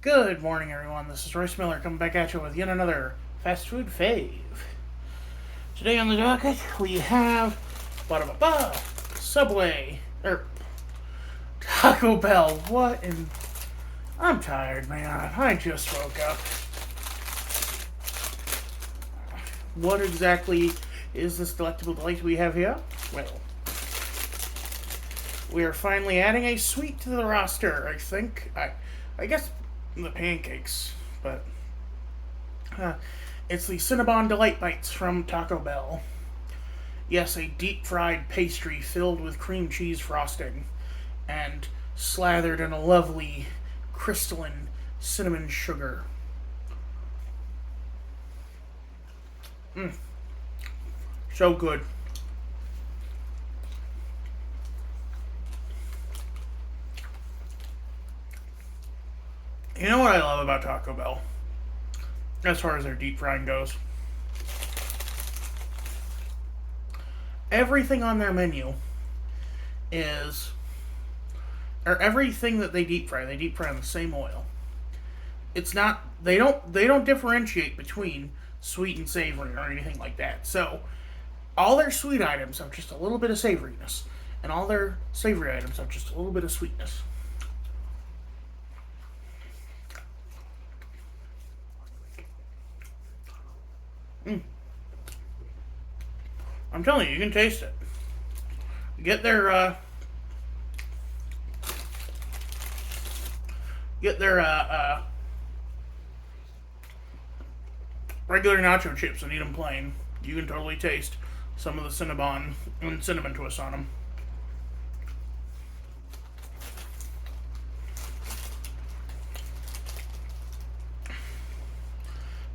Good morning, everyone. This is Royce Miller coming back at you with yet another fast food fave. Today on the docket, we have Subway, Taco Bell. What in. I'm tired, man. I just woke up. What exactly is this delectable delight we have here? Well, we are finally adding a sweet to the roster, I think. I guess the pancakes, but it's the Cinnabon Delight Bites from Taco Bell. Yes, a deep fried pastry filled with cream cheese frosting and slathered in a lovely crystalline cinnamon sugar. So good. You know what I love about Taco Bell? As far as their deep frying goes, everything on their menu is, or everything that they deep fry in the same oil. It's not, they don't differentiate between sweet and savory or anything like that. So all their sweet items have just a little bit of savoriness, and all their savory items have just a little bit of sweetness. I'm telling you, you can taste it. Get their get their regular nacho chips and eat them plain. You can totally taste some of the Cinnabon and cinnamon twists on them.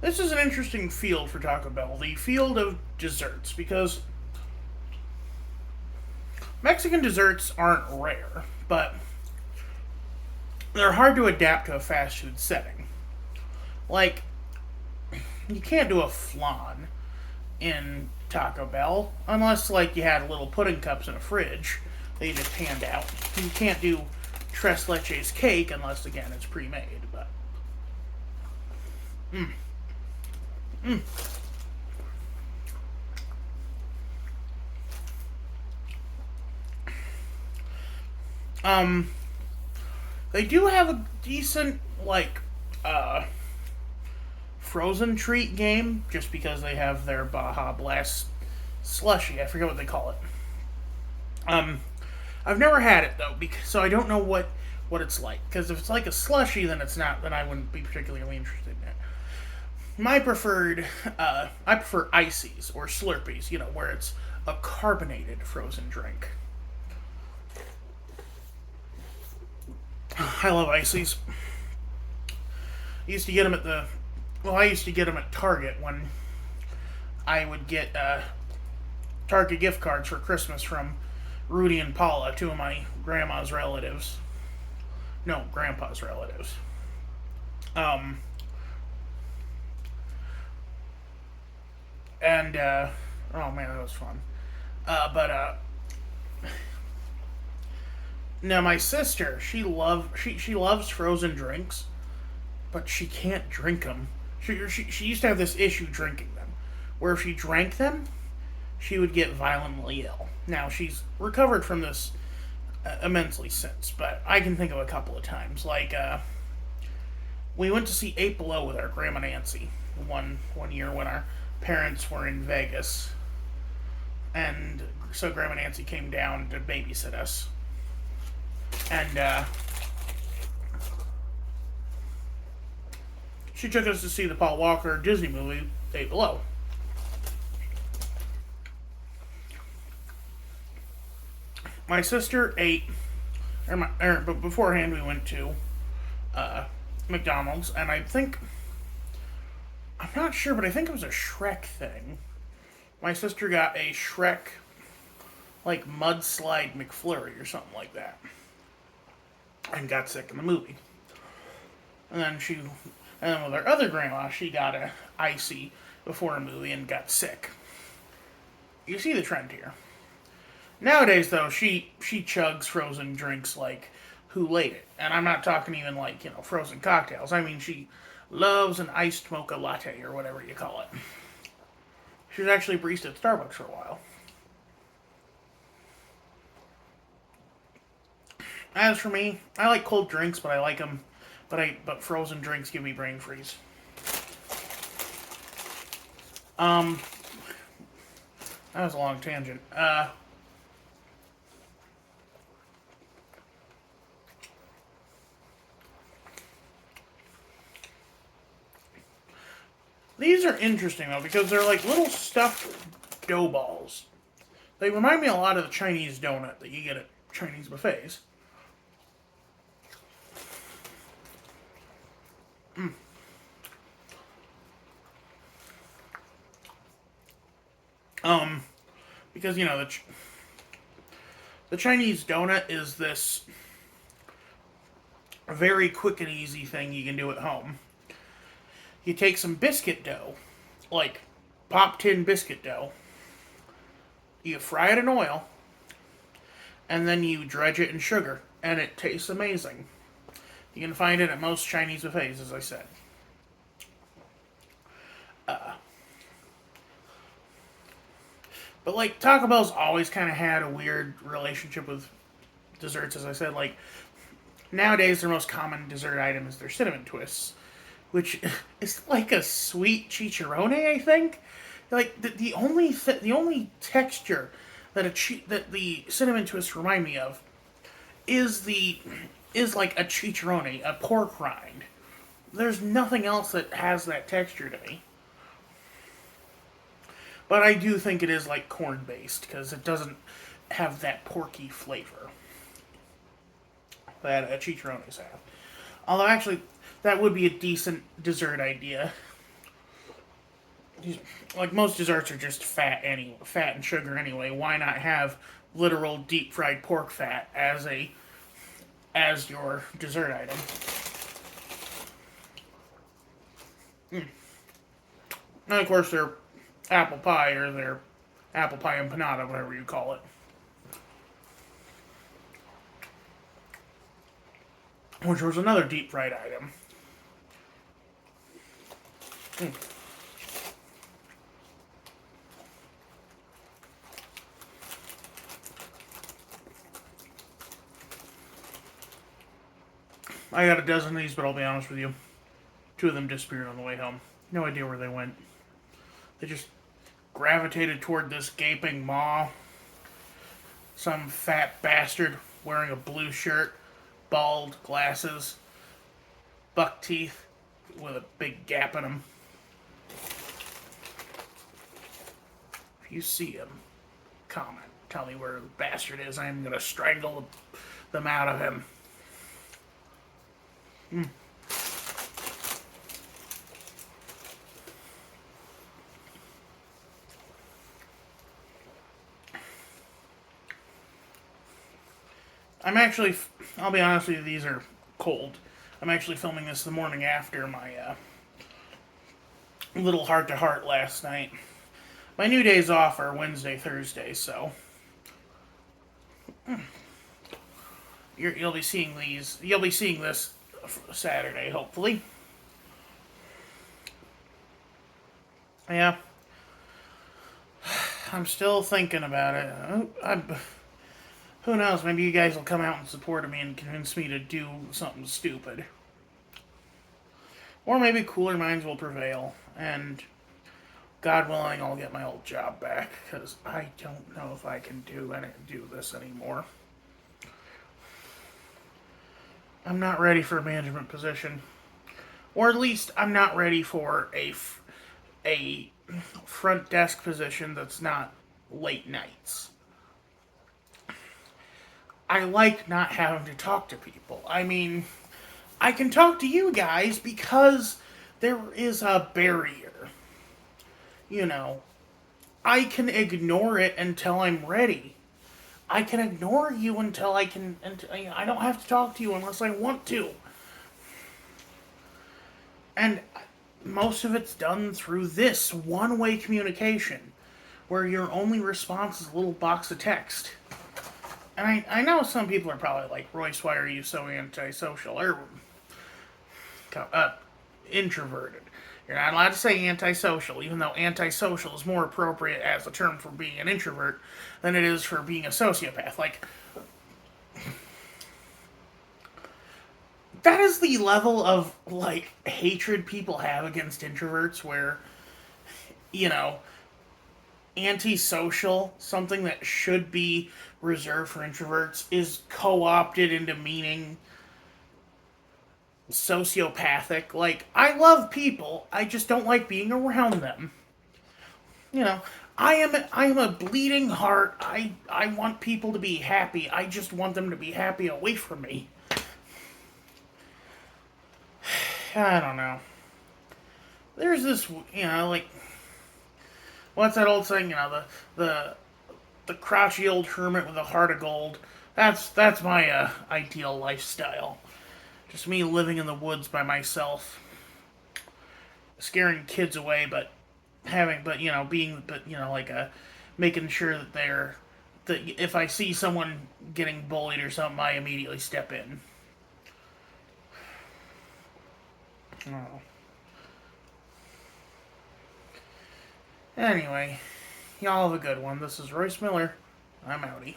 This is an interesting field for Taco Bell, the field of desserts, because Mexican desserts aren't rare, but they're hard to adapt to a fast food setting. Like, you can't do a flan in Taco Bell unless, like, you had little pudding cups in a fridge that you just hand out. You can't do tres leches cake unless, again, it's pre-made. But they do have a decent, like, frozen treat game, just because they have their Baja Blast slushy. I forget what they call it. I've never had it though, so I don't know what it's like. Because if it's like a slushy, then it's not. Then I wouldn't be particularly interested in it. My preferred, I prefer ices or Slurpees. You know, where it's a carbonated frozen drink. I love ices. I used to get them at the. Well, I used to get them at Target when I would get Target gift cards for Christmas from Rudy and Paula, two of my grandma's relatives. No, grandpa's relatives. Um, and oh man, that was fun. But now my sister, she loves frozen drinks, but she can't drink them. She used to have this issue drinking them, where if she drank them, she would get violently ill. Now she's recovered from this immensely since, but I can think of a couple of times. Like we went to see Eight Below with our grandma Nancy one year when our parents were in Vegas, and so grandma Nancy came down to babysit us, and she took us to see the Paul Walker Disney movie, Eight Below. My sister ate, but beforehand we went to McDonald's, and I'm not sure, but I think it was a Shrek thing. My sister got a Shrek, like, mudslide McFlurry or something like that, and got sick in the movie. And then with our other grandma, she got a icy before a movie and got sick. You see the trend here. Nowadays, though, she chugs frozen drinks like who laid it. And I'm not talking even like, frozen cocktails. I mean, she loves an iced mocha latte or whatever you call it. She was actually a barista at Starbucks for a while. As for me, I like cold drinks, but I like them. But frozen drinks give me brain freeze. Um, that was a long tangent. These are interesting though because they're like little stuffed dough balls. They remind me a lot of the Chinese donut that you get at Chinese buffets. Mm. Because the Chinese donut is this very quick and easy thing you can do at home. You take some biscuit dough, like pop tin biscuit dough, you fry it in oil, and then you dredge it in sugar, and it tastes amazing. You can find it at most Chinese buffets, as I said. But like Taco Bell's always kind of had a weird relationship with desserts, as I said. Like nowadays, their most common dessert item is their cinnamon twists, which is like a sweet chicharrone. I think. Like the only texture that the cinnamon twists remind me of is the is like a chicharrone, a pork rind. There's nothing else that has that texture to me. But I do think it is like corn based because it doesn't have that porky flavor that chicharrones have. Although actually, that would be a decent dessert idea. Like most desserts are just fat and sugar anyway. Why not have literal deep fried pork fat as your dessert item? Mm. And of course, their apple pie or their apple pie empanada, whatever you call it. Which was another deep fried item. Mm. I got a dozen of these, but I'll be honest with you. Two of them disappeared on the way home. No idea where they went. They just gravitated toward this gaping maw. Some fat bastard wearing a blue shirt, bald, glasses, buck teeth with a big gap in them. If you see him, comment. Tell me where the bastard is. I am going to strangle them out of him. Mm. I'll be honest with you, these are cold. I'm actually filming this the morning after my little heart to heart last night. My new days off are Wednesday, Thursday, so you'll be seeing these. You'll be seeing this Saturday, hopefully. Yeah, I'm still thinking about it. Who knows? Maybe you guys will come out and support me and convince me to do something stupid. Or maybe cooler minds will prevail, and God willing, I'll get my old job back, because I don't know if I can do this anymore. I'm not ready for a management position. Or at least I'm not ready for a front desk position that's not late nights. I like not having to talk to people. I mean, I can talk to you guys because there is a barrier. I can ignore it until I'm ready. I can ignore you until I can. I don't have to talk to you unless I want to. And most of it's done through this one-way communication, where your only response is a little box of text. And I know some people are probably like, Royce, why are you so antisocial or uh, introverted? You're not allowed to say antisocial, even though antisocial is more appropriate as a term for being an introvert than it is for being a sociopath. Like, that is the level of, like, hatred people have against introverts where, you know, antisocial, something that should be reserved for introverts, is co opted into meaning sociopathic. Like, I love people, I just don't like being around them. You know, I am a bleeding heart. I want people to be happy. I just want them to be happy away from me. I don't know. There's this, like, what's that old saying? The the crotchety old hermit with a heart of gold. That's my ideal lifestyle. Just me living in the woods by myself, scaring kids away, but being like a making sure that that if I see someone getting bullied or something, I immediately step in. Oh. Anyway, y'all have a good one. This is Royce Miller. I'm outie.